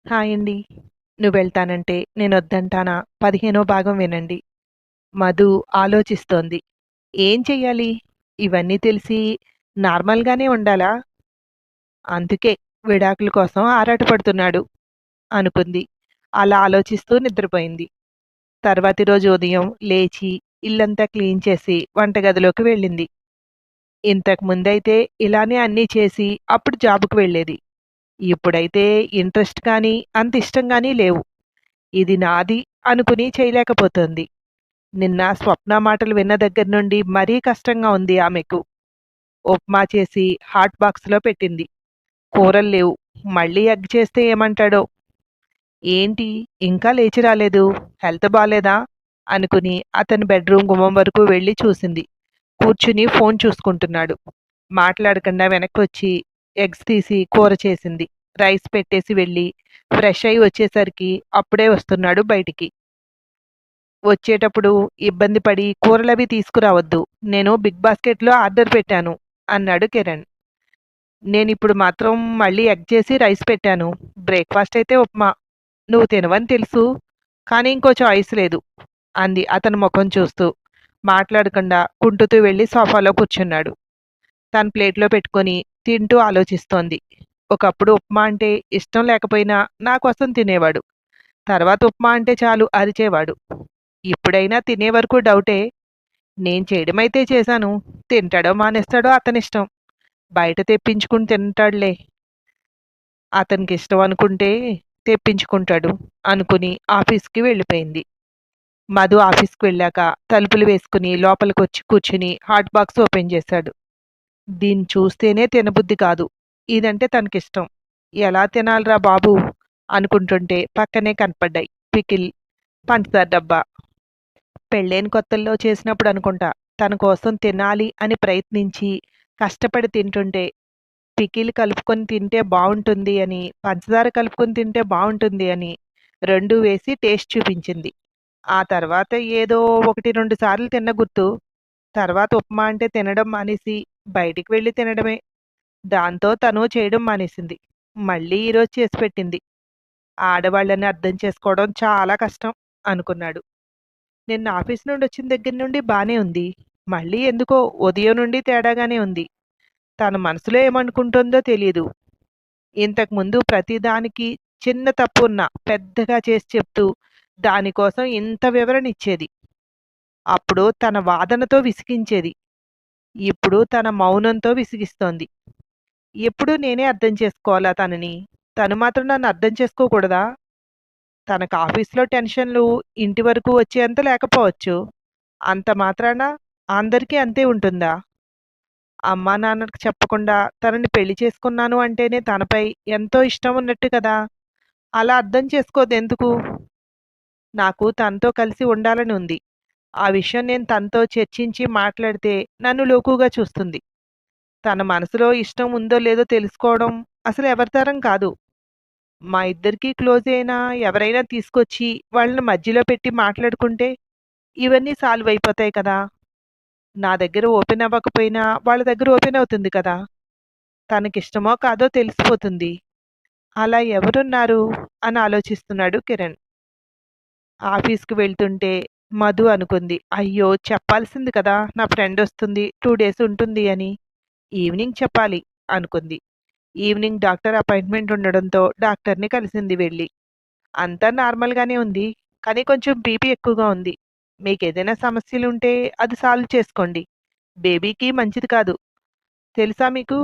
Hi అండి. నువ్వెళ్తానంటే నేనొద్దంటానా? 15వ భాగం వినండి. మధు ఆలోచిస్తోంది. ఏం చెయ్యాలి? ఇవన్నీ తెలిసి నార్మల్‌గానే ఉండాలా? అందుకే విడాకుల కోసం ఆరాటపడుతున్నాడు అనుకుంది. అలా ఆలోచిస్తూ నిద్రపోయింది. తర్వాతి రోజు ఉదయం లేచి ఇల్లంతా క్లీన్ చేసి వంటగదిలోకి వెళ్ళింది. ఇంతకు ముందైతే ఇలానే అన్నీ చేసి అప్పుడు జాబ్‌కి వెళ్ళేది. ఇప్పుడైతే ఇంట్రెస్ట్ కానీ, అంత ఇష్టం గానీ లేవు. ఇది నాది అనుకుని చేయలేకపోతోంది. నిన్న స్వప్న మాటలు విన్న దగ్గర నుండి మరీ కష్టంగా ఉంది ఆమెకు. ఉప్మా చేసి హాట్ బాక్స్‌లో పెట్టింది. కూరలు లేవు. మళ్ళీ ఎగ్ చేస్తే ఏమంటాడో? ఏంటి ఇంకా లేచి రాలేదు? హెల్త్ బాలేదా? అనుకుని అతని బెడ్‌రూమ్ గుమ్మం వరకు వెళ్లి చూసింది. కూర్చుని ఫోన్ చూసుకుంటున్నాడు. మాట్లాడకుండా వెనక్కొచ్చి ఎగ్స్ తీసి కూర చేసింది. రైస్ పెట్టేసి వెళ్ళి ఫ్రెష్ అయ్యి వచ్చేసరికి అప్పుడే వస్తున్నాడు బయటికి. వచ్చేటప్పుడు ఇబ్బంది పడి కూరలవి తీసుకురావద్దు. నేను బిగ్ బాస్కెట్‌లో ఆర్డర్ పెట్టాను అన్నాడు కిరణ్. నేనిప్పుడు మాత్రం మళ్ళీ ఎగ్ చేసి రైస్ పెట్టాను. బ్రేక్‌ఫాస్ట్ అయితే ఉప్మా. నువ్వు తినవని తెలుసు. కానీ ఇంకో చాయిస్ లేదు అంది అతని ముఖం చూస్తూ. మాట్లాడకుండా కుంటుతూ వెళ్లి సోఫాలో కూర్చున్నాడు. తన ప్లేట్‌లో పెట్టుకొని తింటూ ఆలోచిస్తోంది. ఒకప్పుడు ఉప్మా అంటే ఇష్టం లేకపోయినా నా కోసం తినేవాడు. తర్వాత ఉప్మా అంటే చాలు అరిచేవాడు. ఇప్పుడైనా తినే వరకు డౌటే. నేను చేయడమైతే చేశాను. తింటాడో మానేస్తాడో అతనిష్టం. బయట తెప్పించుకుని తింటాడులే. అతనికిష్టం అనుకుంటే తెప్పించుకుంటాడు అనుకుని ఆఫీస్‌కి వెళ్ళిపోయింది. మధు ఆఫీస్‌కి వెళ్ళాక తలుపులు వేసుకుని లోపలికొచ్చి కూర్చుని హాట్ బాక్స్ ఓపెన్ చేశాడు. దీన్ని చూస్తేనే తినబుద్ధి కాదు. ఇదంటే తనకిష్టం. ఎలా తినాలిరా బాబు! అనుకుంటుంటే పక్కనే కనపడ్డాయి. పికిల్, పంచదార డబ్బా. పెళ్ళైన కొత్తల్లో చేసినప్పుడు అనుకుంటా. తన కోసం తినాలి అని ప్రయత్నించి, కష్టపడి తింటుంటే, పికిల్ కలుపుకొని తింటే బావుంటుంది అని, పంచదార కలుపుకొని తింటే బావుంటుంది అని 2 వేసి టేస్ట్ చూపించింది. ఆ తర్వాత ఏదో 1, 2 సార్లు తిన్న గుర్తు. తర్వాత ఉప్మా అంటే తినడం మానేసి, బయటికి వెళ్లి తినడమే. దాంతో తను చేయడం మానేసింది. మళ్ళీ ఈరోజు చేసి పెట్టింది. ఆడవాళ్ళని అర్థం చేసుకోవడం చాలా కష్టం అనుకున్నాడు. నిన్న ఆఫీస్ నుండొచ్చిన దగ్గర నుండి బానే ఉంది. మళ్ళీ ఎందుకో ఉదయం నుండి తేడాగానే ఉంది. తన మనసులో ఏమనుకుంటోందో తెలీదు. ఇంతకుముందు ప్రతిదానికి చిన్న తప్పున్నా పెద్దగా చేసి చెప్తూ, దానికోసం ఇంత వివరణ ఇచ్చేది. అప్పుడు తన వాదనతో విసిగించేది. ఇప్పుడు తన మౌనంతో విసిగిస్తోంది. ఎప్పుడూ నేనే అర్థం చేసుకోవాలా తనని? తను మాత్రం నన్ను అర్థం చేసుకోకూడదా? తనకు ఆఫీస్‌లో టెన్షన్‌లు ఇంటి వరకు వచ్చేంత లేకపోవచ్చు. అంత మాత్రాన అందరికీ అంతే ఉంటుందా? అమ్మా, నాన్నకి చెప్పకుండా తనని పెళ్లి చేసుకున్నాను అంటేనే తనపై ఎంతో ఇష్టం ఉన్నట్టు కదా! అలా అర్థం చేసుకోదెందుకు? నాకు తనతో కలిసి ఉండాలని ఉంది. ఆ విషయం నేను తనతో చర్చించి మాట్లాడితే నన్ను లోకుగా చూస్తుంది. తన మనసులో ఇష్టం ఉందో లేదో తెలుసుకోవడం అసలు ఎవరి తరం కాదు. మా ఇద్దరికీ క్లోజ్ అయిన ఎవరైనా తీసుకొచ్చి వాళ్ళని మధ్యలో పెట్టి మాట్లాడుకుంటే ఇవన్నీ సాల్వ్ అయిపోతాయి కదా! నా దగ్గర ఓపెన్ అవ్వకపోయినా వాళ్ళ దగ్గర ఓపెన్ అవుతుంది కదా! తనకిష్టమో కాదో తెలిసిపోతుంది. అలా ఎవరున్నారు అని ఆలోచిస్తున్నాడు కిరణ్. ఆఫీస్‌కి వెళ్తుంటే మధు అనుకుంది. అయ్యో! చెప్పాల్సింది కదా! నా ఫ్రెండొస్తుంది. 2 డేస్ ఉంటుంది అని. ఈవినింగ్ చెప్పాలి అనుకుంది. ఈవినింగ్ డాక్టర్ అపాయింట్మెంట్ ఉండడంతో డాక్టర్‌ని కలిసింది వెళ్లి. అంతా నార్మల్‌గానే ఉంది. కానీ కొంచెం బీపీ ఎక్కువగా ఉంది. మీకేదైనా సమస్యలుంటే అది సాల్వ్ చేసుకోండి. బేబీకి మంచిది కాదు. తెలుసా మీకు?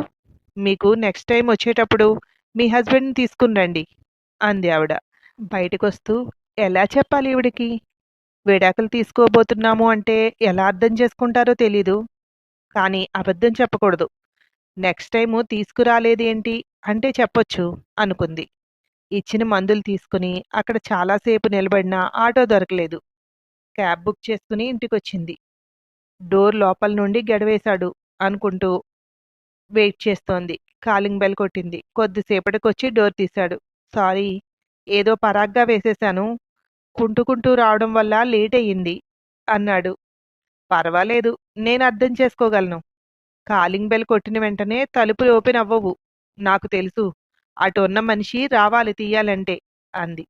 మీకు నెక్స్ట్ టైమ్ వచ్చేటప్పుడు మీ హస్బెండ్‌ని తీసుకొని రండి అంది ఆవిడ. బయటకొస్తూ ఎలా చెప్పాలి ఈవిడకి? విడాకులు తీసుకోబోతున్నాము అంటే ఎలా అర్థం చేసుకుంటారో తెలీదు. కానీ అబద్ధం చెప్పకూడదు. నెక్స్ట్ టైము తీసుకురాలేదేంటి అంటే చెప్పొచ్చు అనుకుంది. ఇచ్చిన మందులు తీసుకుని అక్కడ చాలా సేపు నిలబడినా ఆటో దొరకలేదు. క్యాబ్ బుక్ చేసుకుని ఇంటికొచ్చింది. డోర్ లోపల నుండి గడివేశాడు అనుకుంటూ వెయిట్ చేస్తోంది. కాలింగ్ బెల్ కొట్టింది. కొద్దిసేపటికొచ్చి డోర్ తీశాడు. సారీ, ఏదో పరాగ్గా వేసేశాను. కుంటుకుంటూ రావడం వల్ల లేట్ అయ్యింది అన్నాడు. పర్వాలేదు, నేను అర్థం చేసుకోగలను. కాలింగ్ బెల్ కొట్టిన వెంటనే తలుపులు ఓపెన్ అవ్వవు. నాకు తెలుసు. అటు ఉన్న మనిషి రావాలి తీయాలంటే. అంది.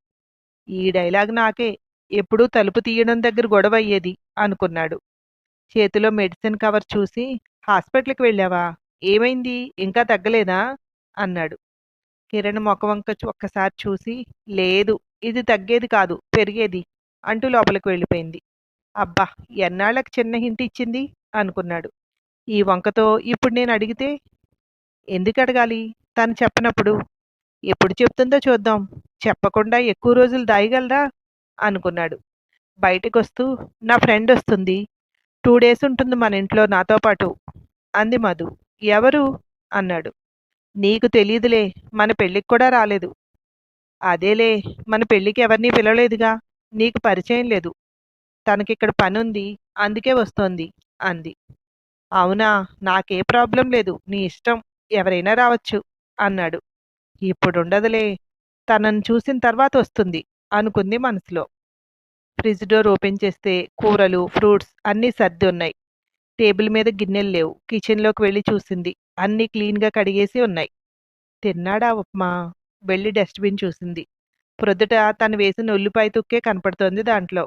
ఈ డైలాగ్ నాకే. ఎప్పుడూ తలుపు తీయడం దగ్గర గొడవయ్యేది అనుకున్నాడు. చేతిలో మెడిసిన్ కవర్ చూసి, హాస్పిటల్‌కి వెళ్ళావా? ఏమైంది? ఇంకా తగ్గలేదా? అన్నాడు. కిరణ్ మొఖవంక ఒక్కసారి చూసి, లేదు, ఇది తగ్గేది కాదు, పెరిగేది అంటూ లోపలికి వెళ్ళిపోయింది. అబ్బా! ఎన్నాళ్ళకి చిన్న హింట్ ఇచ్చింది అనుకున్నాడు. ఈ వంకతో ఇప్పుడు నేను అడిగితే ఎందుకు అడగాలి? తను చెప్పనప్పుడు. ఎప్పుడు చెప్తుందో చూద్దాం. చెప్పకుండా ఎక్కువ రోజులు దాయగలదా? అనుకున్నాడు. బయటికొస్తూ, నా ఫ్రెండ్ వస్తుంది. 2 డేస్ ఉంటుంది మన ఇంట్లో నాతో పాటు అంది మధు. ఎవరు? అన్నాడు. నీకు తెలీదులే, మన పెళ్ళికి కూడా రాలేదు. అదేలే, మన పెళ్ళికి ఎవరినీ పిలవలేదుగా, నీకు పరిచయం లేదు. తనకిక్కడ పనుంది, అందుకే వస్తోంది అంది. అవునా, నాకే ప్రాబ్లం లేదు, నీ ఇష్టం, ఎవరైనా రావచ్చు అన్నాడు. ఇప్పుడుండదులే, తనను చూసిన తర్వాత వస్తుంది అనుకుంది మనసులో. ఫ్రిడ్జ్ డోర్ ఓపెన్ చేస్తే కూరలు, ఫ్రూట్స్ అన్నీ సర్ది ఉన్నాయి. టేబుల్ మీద గిన్నెలు లేవు. కిచెన్లోకి వెళ్ళి చూసింది. అన్నీ క్లీన్గా కడిగేసి ఉన్నాయి. తిన్నాడా ఉప్మా? వెళ్ళి డస్ట్‌బిన్ చూసింది. ప్రొద్దుట తను వేసిన ఉల్లిపాయ తుక్కే కనపడుతోంది దాంట్లో.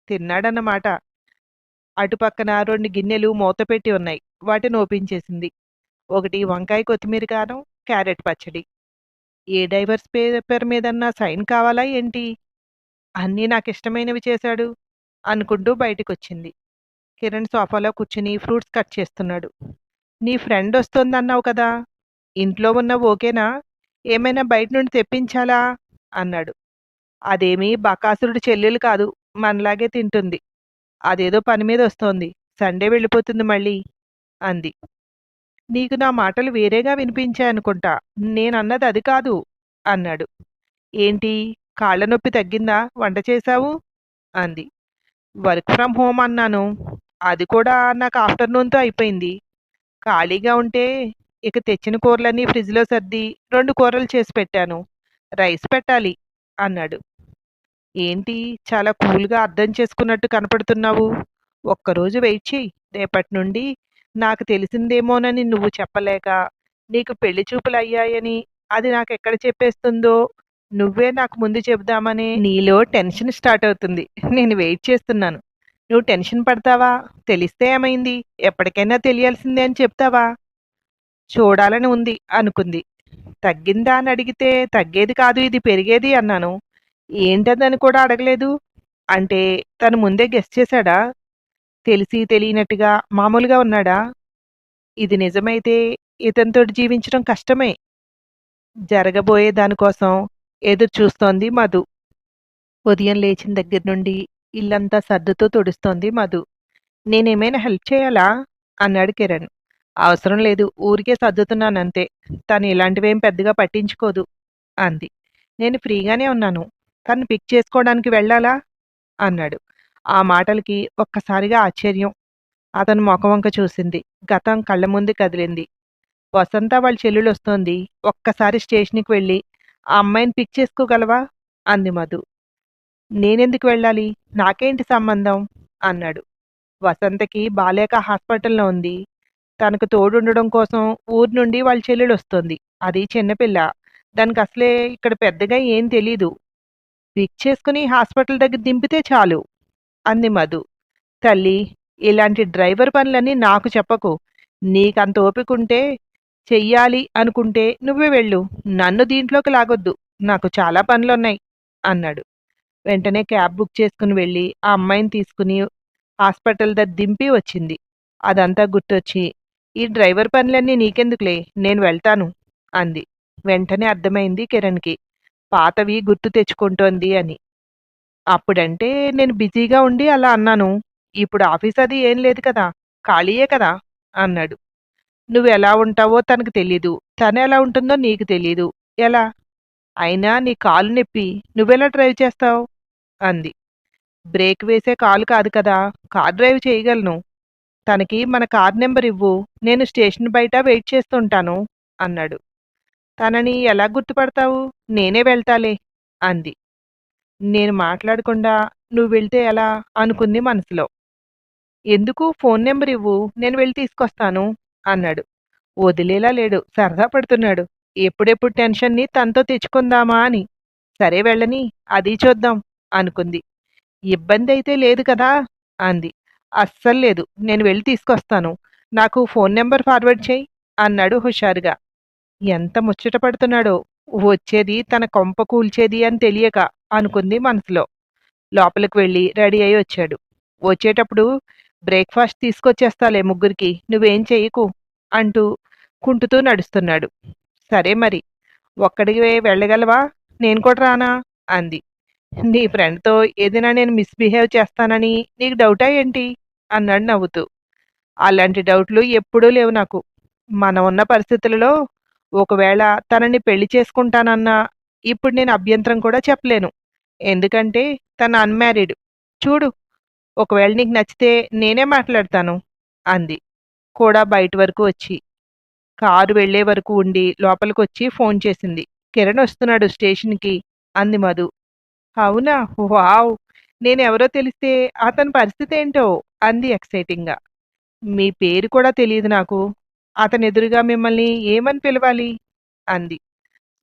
తిన్నాడన్నమాట. అటుపక్కన 2 గిన్నెలు మూతపెట్టి ఉన్నాయి. వాటిని ఓపెన్ చేసింది. ఒకటి వంకాయ కొత్తిమీర కారం, క్యారెట్ పచ్చడి. ఏ డైవర్స్ పేపర్ మీదన్నా సైన్ కావాలా ఏంటి? అన్నీ నాకిష్టమైనవి చేశాడు అనుకుంటూ బయటికొచ్చింది. కిరణ్ సోఫాలో కూర్చుని ఫ్రూట్స్ కట్ చేస్తున్నాడు. నీ ఫ్రెండ్ వస్తోందన్నావు కదా! ఇంట్లో ఉన్నవి ఓకేనా? ఏమైనా బయట నుండి తెప్పించాలా? అన్నాడు. అదేమీ బకాసురుడి చెల్లెలు కాదు. మనలాగే తింటుంది. అదేదో పని మీద వస్తోంది. సండే వెళ్ళిపోతుంది మళ్ళీ అంది. నీకు నా మాటలు వేరేగా వినిపించాయనుకుంటా. నేనన్నది అది కాదు అన్నాడు. ఏంటి? కాళ్ళ నొప్పి తగ్గిందా? వంట చేశావు? అంది. వర్క్ ఫ్రమ్ హోమ్ అన్నాను. అది కూడా నాకు ఆఫ్టర్నూన్‌తో అయిపోయింది. ఖాళీగా ఉంటే ఇక తెచ్చిన కూరలన్నీ ఫ్రిడ్జ్‌లో సర్ది 2 కూరలు చేసి పెట్టాను. రైస్ పెట్టాలి అన్నాడు. ఏంటి, చాలా కూల్‌గా అర్థం చేసుకున్నట్టు కనపడుతున్నావు. ఒక్కరోజు వెయిట్ చెయ్యి. రేపటి నుండి నాకు తెలిసిందేమోనని నువ్వు చెప్పలేక, నీకు పెళ్లి చూపులయ్యాయని అది నాకెక్కడ చెప్పేస్తుందో, నువ్వే నాకు ముందు చెబుదామనే నీలో టెన్షన్ స్టార్ట్ అవుతుంది. నేను వెయిట్ చేస్తున్నాను. నువ్వు టెన్షన్ పడతావా? తెలిస్తే ఏమైంది? ఎప్పటికైనా తెలియాల్సిందే అని చెప్తావా? చూడాలని ఉంది అనుకుంది. తగ్గిందా అని అడిగితే తగ్గేది కాదు, ఇది పెరిగేది అన్నాను. ఏంటదని కూడా అడగలేదు. అంటే తను ముందే గెస్ చేశాడా? తెలిసి తెలియనట్టుగా మామూలుగా ఉన్నాడా? ఇది నిజమైతే ఇతనితోటి జీవించడం కష్టమే. జరగబోయే దానికోసం ఎదురు చూస్తోంది మధు. ఉదయం లేచిన దగ్గర నుండి ఇల్లంతా సర్దుతూ తుడుస్తోంది మధు. నేనేమైనా హెల్ప్ చేయాలా? అన్నాడు కిరణ్. అవసరం లేదు, ఊరికే సర్దుతున్నానంతే. తను ఇలాంటివేం పెద్దగా పట్టించుకోదు అంది. నేను ఫ్రీగానే ఉన్నాను. తను పిక్ చేసుకోవడానికి వెళ్ళాలా? అన్నాడు. ఆ మాటలకి ఒక్కసారిగా ఆశ్చర్యం. అతను మొఖవంక చూసింది. గతం కళ్ళ ముందు కదిలింది. వసంత వాళ్ళ చెల్లెలొస్తోంది. ఒక్కసారి స్టేషన్‌కి వెళ్ళి ఆ అమ్మాయిని పిక్ చేసుకోగలవా? అంది మధు. నేనెందుకు వెళ్ళాలి? నాకేంటి సంబంధం? అన్నాడు. వసంతకి బాలేక హాస్పిటల్‌లో ఉంది. తనకు తోడుండడం కోసం ఊరు నుండి వాళ్ళ చెల్లెలొస్తోంది. అది చిన్నపిల్ల. దానికసలే ఇక్కడ పెద్దగా ఏం తెలీదు. పిక్ చేసుకుని హాస్పిటల్ దగ్గర దింపితే చాలు అంది మధు. తల్లి, ఇలాంటి డ్రైవర్ పనులన్నీ నాకు చెప్పకు. నీకంత ఓపికుంటే, చెయ్యాలి అనుకుంటే నువ్వే వెళ్ళు. నన్ను దీంట్లోకి లాగొద్దు. నాకు చాలా పనులున్నాయి అన్నాడు. వెంటనే క్యాబ్ బుక్ చేసుకుని వెళ్ళి ఆ అమ్మాయిని తీసుకుని హాస్పిటల్ దగ్గర దింపి వచ్చింది. అదంతా గుర్తొచ్చి, ఈ డ్రైవర్ పనులన్నీ నీకెందుకులే, నేను వెళ్తాను అంది. వెంటనే అర్థమైంది కిరణ్‌కి. పాతవి గుర్తు తెచ్చుకుంటోంది అని. అప్పుడంటే నేను బిజీగా ఉండి అలా అన్నాను. ఇప్పుడు ఆఫీస్ అది ఏం లేదు కదా! ఖాళీయే కదా! అన్నాడు. నువ్వెలా ఉంటావో తనకు తెలీదు. తనెలా ఉంటుందో నీకు తెలీదు. ఎలా? అయినా నీ కాలు నొప్పి నువ్వెలా డ్రైవ్ చేస్తావు? అంది. బ్రేక్ వేసే కాలు కాదు కదా! కార్ డ్రైవ్ చేయగలను. తనకి మన కార్ నెంబర్ ఇవ్వు. నేను స్టేషన్ బయట వెయిట్ చేస్తుంటాను అన్నాడు. తనని ఎలా గుర్తుపడతావు? నేనే వెళ్తాలే అంది. నేను మాట్లాడకుండా నువ్వు వెళ్తే ఎలా? అనుకుంది మనసులో. ఎందుకు, ఫోన్ నెంబర్ ఇవ్వు, నేను వెళ్ళి తీసుకొస్తాను అన్నాడు. వదిలేలా లేడు, సరదా పడుతున్నాడు. ఎప్పుడెప్పుడు టెన్షన్ని తనతో తెచ్చుకుందామా అని. సరే వెళ్ళని, అదీ చూద్దాం అనుకుంది. ఇబ్బందయితే లేదు కదా! అంది. అస్సలు లేదు. నేను వెళ్లి తీసుకొస్తాను. నాకు ఫోను నంబర్ ఫార్వర్డ్ చెయ్యి అన్నాడు హుషారుగా. ఎంత ముచ్చట పడుతున్నాడో! వచ్చేది తన కొంప కూల్చేది అని తెలియక అనుకుంది మనసులో. లోపలికి వెళ్ళి రెడీ అయి వచ్చాడు. వచ్చేటప్పుడు బ్రేక్‌ఫాస్ట్ తీసుకొచ్చేస్తాలే ముగ్గురికి. నువ్వేం చెయ్యకు అంటూ కుంటుతూ నడుస్తున్నాడు. సరే మరి. ఒక్కడివే వెళ్ళగలవా? నేను కూడా రానా? అంది. నీ ఫ్రెండ్‌తో ఏదైనా నేను మిస్‌బిహేవ్ చేస్తానని నీకు డౌటా ఏంటి? అన్నాడు నవ్వుతూ. అలాంటి డౌట్‌లు ఎప్పుడూ లేవు నాకు. మనం ఉన్న పరిస్థితులలో ఒకవేళ తనని పెళ్లి చేసుకుంటానన్నా ఇప్పుడు నేను అభ్యంతరం కూడా చెప్పలేను. ఎందుకంటే తను అన్‌మ్యారీడ్. చూడు, ఒకవేళ నీకు నచ్చితే నేనే మాట్లాడతాను అంది. కూడా బయటి వరకు వచ్చి. కారు వెళ్ళే వరకు ఉండి లోపలికొచ్చి ఫోన్ చేసింది. కిరణ్ వస్తున్నాడు స్టేషన్‌కి అంది మధు. అవునా! వావ్! నేనెవరో తెలిస్తే అతని పరిస్థితేంటో అంది ఎక్సైటింగ్‌గా. మీ పేరు కూడా తెలీదు నాకు. అతనెదురుగా మిమ్మల్ని ఏమని పిలవాలి? అంది.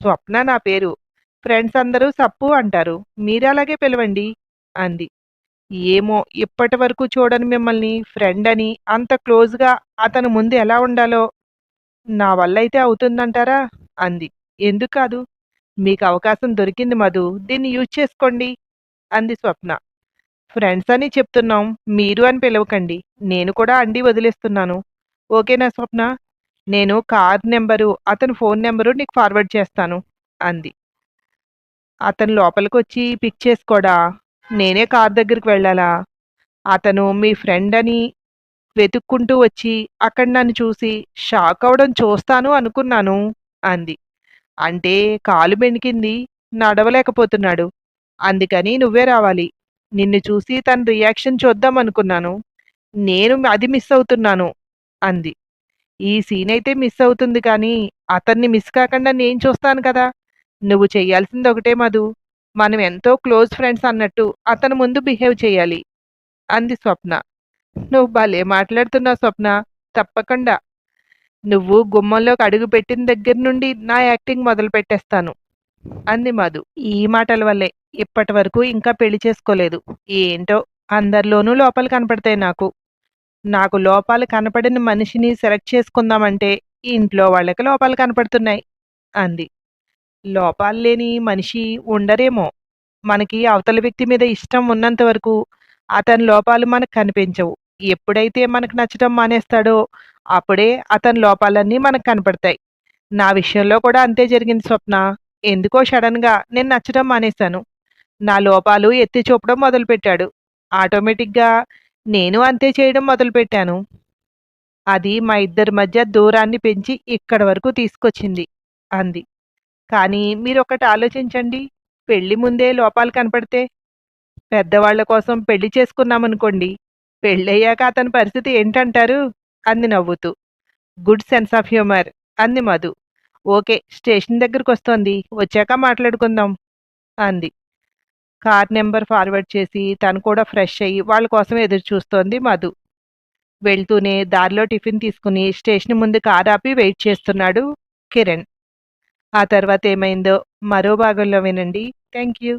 స్వప్న నా పేరు. ఫ్రెండ్స్ అందరూ సప్పు అంటారు. మీరలాగే పిలవండి అంది. ఏమో ఇప్పటి వరకు చూడని మిమ్మల్ని ఫ్రెండ్ అని అంత క్లోజ్‌గా అతని ముందు ఎలా ఉండాలో నా వల్లైతే అవుతుందంటారా? అంది. ఎందుకు కాదు? మీకు అవకాశం దొరికింది మధు. దీన్ని యూజ్ చేసుకోండి అంది స్వప్న. ఫ్రెండ్స్ అని చెప్తున్నాం. మీరు అని పిలవకండి. నేను కూడా అండి వదిలేస్తున్నాను. ఓకేనా స్వప్న? నేను కార్ నెంబరు, అతని ఫోను నెంబరు నీకు ఫార్వర్డ్ చేస్తాను అంది. అతను లోపలికొచ్చి పిక్ చేసుకోడా? నేనే కార్ దగ్గరికి వెళ్ళాలా? అతను మీ ఫ్రెండ్ అని వెతుక్కుంటూ వచ్చి అక్కడ నన్ను చూసి షాక్ అవ్వడం చూస్తాను అనుకున్నాను అంది. అంటే కాలు బెణికింది, నడవలేకపోతున్నాడు. అందుకని నువ్వే రావాలి. నిన్ను చూసి తన రియాక్షన్ చూద్దామనుకున్నాను. నేను అది మిస్ అవుతున్నాను అంది. ఈ సీనయితే మిస్ అవుతుంది కానీ, అతన్ని మిస్ కాకుండా నేను చూస్తాను కదా! నువ్వు చెయ్యాల్సింది ఒకటే మధు. మనం ఎంతో క్లోజ్ ఫ్రెండ్స్ అన్నట్టు అతని ముందు బిహేవ్ చెయ్యాలి అంది స్వప్న. నువ్వు భలే మాట్లాడుతున్నావు స్వప్న. తప్పకుండా. నువ్వు గుమ్మంలోకి అడుగు పెట్టిన దగ్గర నుండి నా యాక్టింగ్ మొదలు పెట్టేస్తాను అంది మధు. ఈ మాటల వల్లే ఇప్పటి వరకు ఇంకా పెళ్లి చేసుకోలేదు. ఏంటో అందరిలోనూ లోపాలు కనపడతాయి నాకు. నాకు లోపాలు కనపడని మనిషిని సెలెక్ట్ చేసుకుందామంటే ఇంట్లో వాళ్ళకి లోపాలు కనపడుతున్నాయి అంది. లోపాలు లేని మనిషి ఉండరేమో. మనకి అవతల వ్యక్తి మీద ఇష్టం ఉన్నంత వరకు అతని లోపాలు మనకు కనిపించవు. ఎప్పుడైతే మనకు నచ్చటం మానేస్తాడో అప్పుడే అతని లోపాలన్నీ మనకు కనపడతాయి. నా విషయంలో కూడా అంతే జరిగింది స్వప్న. ఎందుకో సడన్‌గా నేను నచ్చడం మానేశాను. నా లోపాలు ఎత్తి చూపడం మొదలుపెట్టాడు. ఆటోమేటిక్‌గా నేను అంతే చేయడం మొదలుపెట్టాను. అది మా ఇద్దరి మధ్య దూరాన్ని పెంచి ఇక్కడి వరకు తీసుకొచ్చింది అంది. కానీ మీరొకటి ఆలోచించండి. పెళ్లి ముందే లోపాలు కనపడితే? పెద్దవాళ్ళ కోసం పెళ్లి చేసుకున్నామనుకోండి. పెళ్ళయ్యాక అతని పరిస్థితి ఏంటంటారు? అంది నవ్వుతూ. గుడ్ సెన్స్ ఆఫ్ హ్యూమర్ అంది మధు. Okay, station దగ్గరకొస్తోంది. వచ్చాక మాట్లాడుకుందాం అంది. కార్ నెంబర్ ఫార్వర్డ్ చేసి తను కూడా ఫ్రెష్ అయ్యి వాళ్ళ కోసం ఎదురు చూస్తోంది మధు. వెళ్తూనే దారిలో టిఫిన్ తీసుకుని స్టేషన్ ముందు కారు ఆపి వెయిట్ చేస్తున్నాడు కిరణ్. ఆ తర్వాత ఏమైందో మరో భాగంలో వినండి. Thank you.